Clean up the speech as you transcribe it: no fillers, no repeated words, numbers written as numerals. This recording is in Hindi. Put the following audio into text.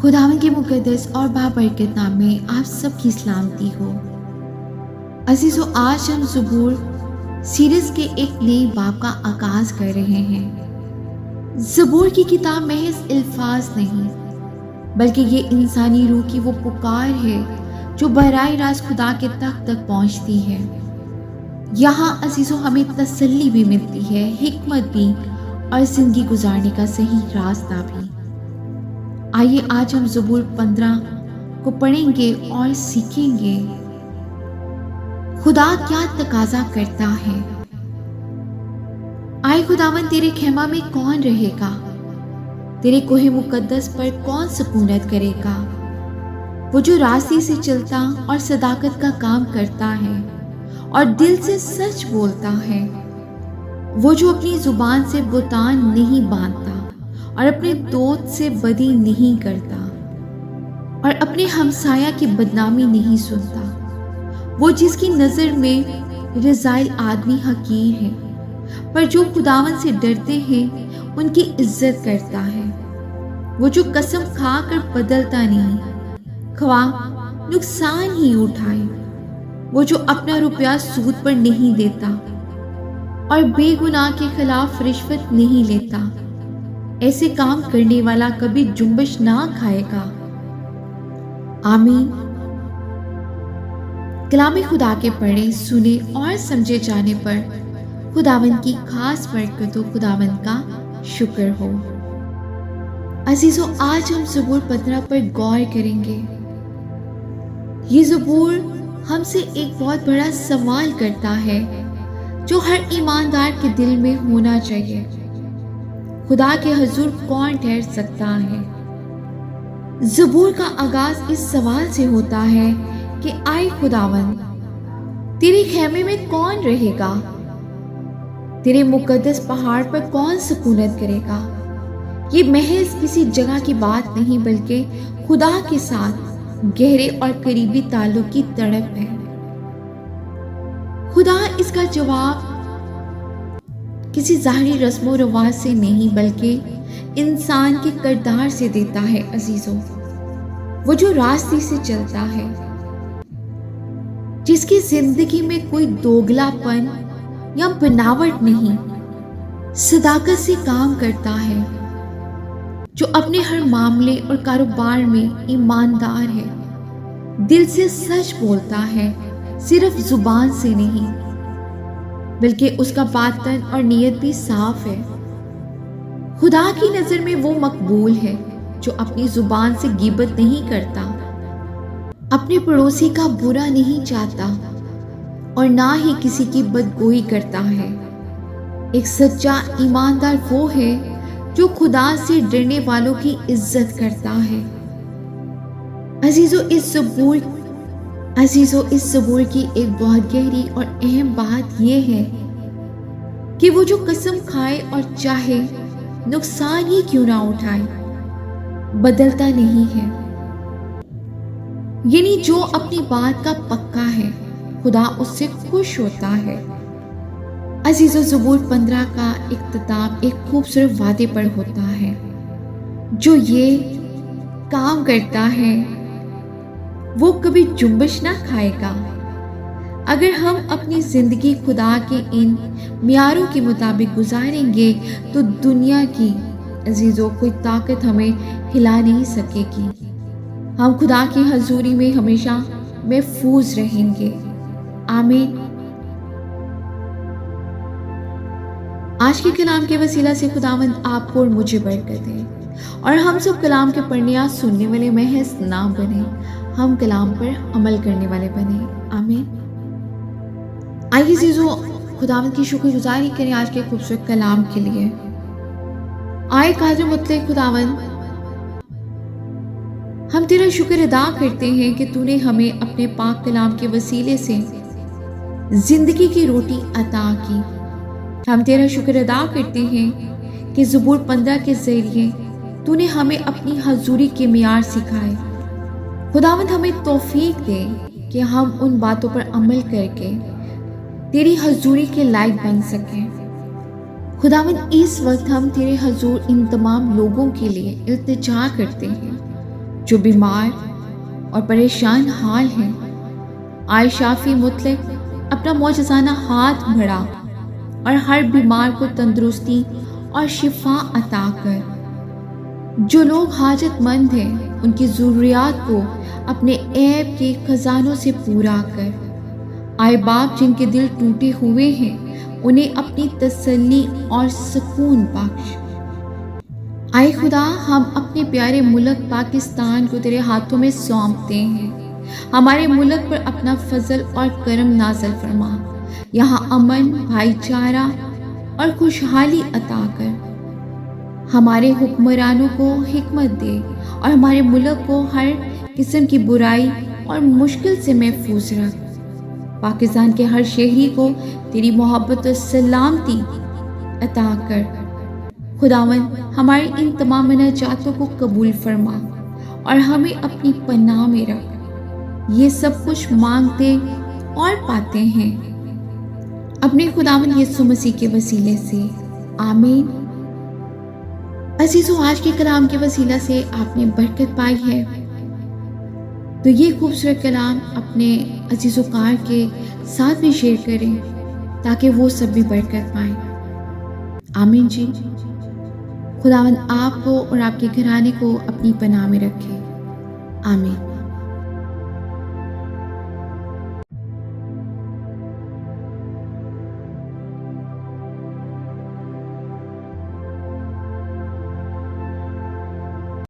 खुदावन के मुकद्दस और बाबरकत नाम में आप सबकी सलामती हो। अजीजों, आज हम ज़बूर सीरीज के एक नए बाब का आगाज कर रहे हैं। ज़बूर की किताब महज अल्फाज नहीं, बल्कि ये इंसानी रूह की वो पुकार है जो बराह रास्त खुदा के तख्त तक पहुंचती है। यहाँ अजीजों हमें तसल्ली भी मिलती है, हिकमत भी और जिंदगी गुजारने का सही रास्ता भी। आइए आज हम ज़बूर 15 को पढ़ेंगे और सीखेंगे खुदा क्या तकाजा करता है। आए खुदावन, तेरे खेमा में कौन रहेगा? तेरे कोहे मुकद्दस पर कौन सुकूनत करेगा? वो जो रास्ते से चलता और सदाकत का काम करता है और दिल से सच बोलता है। वो जो अपनी जुबान से बुतान नहीं बांधता और अपने दोस्त से बदी नहीं करता और अपने हमसाया की बदनामी नहीं सुनता। वो जिसकी नज़र में रज़ाइल आदमी हकीर है, पर जो खुदावन से डरते हैं उनकी इज्जत करता है। वो जो कसम खा कर बदलता नहीं, ख्वाह नुकसान ही उठाए। वो जो अपना रुपया सूद पर नहीं देता और बेगुनाह के खिलाफ रिश्वत नहीं लेता। ऐसे काम करने वाला कभी जुम्बश ना खाएगा। आमीन। कलाम खुदा के पढ़े, सुने और समझे जाने पर खुदावन की खास बरकतों खुदावन का शुक्र हो। अजीजों, आज हम ज़बूर 15 पर गौर करेंगे। ये ज़बूर हमसे एक बहुत बड़ा सवाल करता है जो हर ईमानदार के दिल में होना चाहिए। खुदा के हुजूर कौन ठहर सकता है? ज़बूर का आगाज इस सवाल से होता है कि आए खुदावन, तेरे खेमे में कौन रहेगा? तेरे मुकद्दस पहाड़ पर कौन सुकूनत करेगा? ये महज किसी जगह की बात नहीं, बल्कि खुदा के साथ गहरे और करीबी ताल्लुक की तड़प है। खुदा इसका जवाब किसी ज़ाहिरी रस्मो रवाज से नहीं, बल्कि इंसान के किरदार से देता है। अजीजों, वो जो रास्ते से चलता है, जिसकी जिंदगी में कोई दोगलापन या बनावट नहीं, सदाकत से काम करता है, जो अपने हर मामले और कारोबार में ईमानदार है, दिल से सच बोलता है, सिर्फ जुबान से नहीं, बल्कि उसका बातन और नीयत भी साफ है। खुदा की नजर में वो मकबूल है जो अपनी जुबान से गिबत नहीं करता, अपने पड़ोसी का बुरा नहीं चाहता और ना ही किसी की बदगोई करता है। एक सच्चा ईमानदार वो है जो खुदा से डरने वालों की इज्जत करता है। अजीजों, इस ज़बूर की एक बहुत गहरी और अहम बात यह है कि वो जो कसम खाए और चाहे नुकसान ही क्यों ना उठाए, बदलता नहीं है। यानी जो अपनी बात का पक्का है, खुदा उससे खुश होता है। अजीजों, ज़बूर 15 का इख्तिताम एक खूबसूरत वादे पर होता है जो ये काम करता है, वो कभी जुम्बश ना खाएगा। अगर हम अपनी जिंदगी खुदा के इन मियारों के मुताबिक गुजारेंगे तो दुनिया की अजीजों कोई ताकत हमें हिला नहीं सकेगी। हम खुदा की हजूरी में हमेशा महफूज रहेंगे। आमीन। आज के कलाम के वसीला से खुदावंद आपको और मुझे बरकत दे और हम सब कलाम के पढ़ने या सुनने वाले महज ना बने, हम कलाम पर अमल करने वाले बने। आमीन। आइए जीजो, खुदावंद की शुक्रगुजारी करें आज के खूबसूरत कलाम के लिए। आए काजो मुतलक खुदावंद, हम तेरा शुक्र अदा करते हैं कि तूने हमें अपने पाक कलाम के वसीले से जिंदगी की रोटी अता की। हम तेरा शुक्र अदा करते हैं कि ज़बूर 15 के जरिए तूने हमें अपनी हजूरी के मियार सिखाए। खुदावंद, हमें तौफीक दे कि हम उन बातों पर अमल करके तेरी हजूरी के लायक बन सकें। खुदावंद, इस वक्त हम तेरे हजूर इन तमाम लोगों के लिए इल्तिजा करते हैं जो बीमार और परेशान हाल हैं, आए शाफी मुतलक अपना मौजज़ाना हाथ बढ़ा और हर बीमार को तंदुरुस्ती और शिफा अता कर। जो लोग हाजतमंद हैं, उनकी ज़रूरियात को अपने ऐब के खजानों से पूरा कर। आए बाप जिनके दिल टूटे हुए हैं, उन्हें अपनी तसल्ली और सुकून बख्श। आए खुदा, हम अपने प्यारे मुल्क पाकिस्तान को तेरे हाथों में सौंपते हैं। हमारे मुल्क पर अपना फजल और करम नाज़िल फरमा। यहाँ अमन, भाईचारा और खुशहाली अता कर। हमारे हुक्मरानों को हिकमत दे और हमारे मुल्क को हर किस्म की बुराई और मुश्किल से महफूज रख। पाकिस्तान के हर शहरी को तेरी मोहब्बत और सलामती अता कर। खुदावंद, हमारी इन तमाम मुनाजातों को कबूल फरमा और हमें अपनी पनाह में रख। ये सब कुछ मांगते और पाते हैं अपने खुदावंद यीशु मसीह के वसीले से, आमीन। अजीज़ों, आज के कलाम के वसीला से आपने बरकत पाई है, तो ये खूबसूरत कलाम अपने अजीज़ों कार के साथ भी शेयर करें ताकि वो सब भी बरकत पाएं। आमीन जी। खुदावंद आपको और आपके घराने को अपनी पनाह में रखे। आमीन।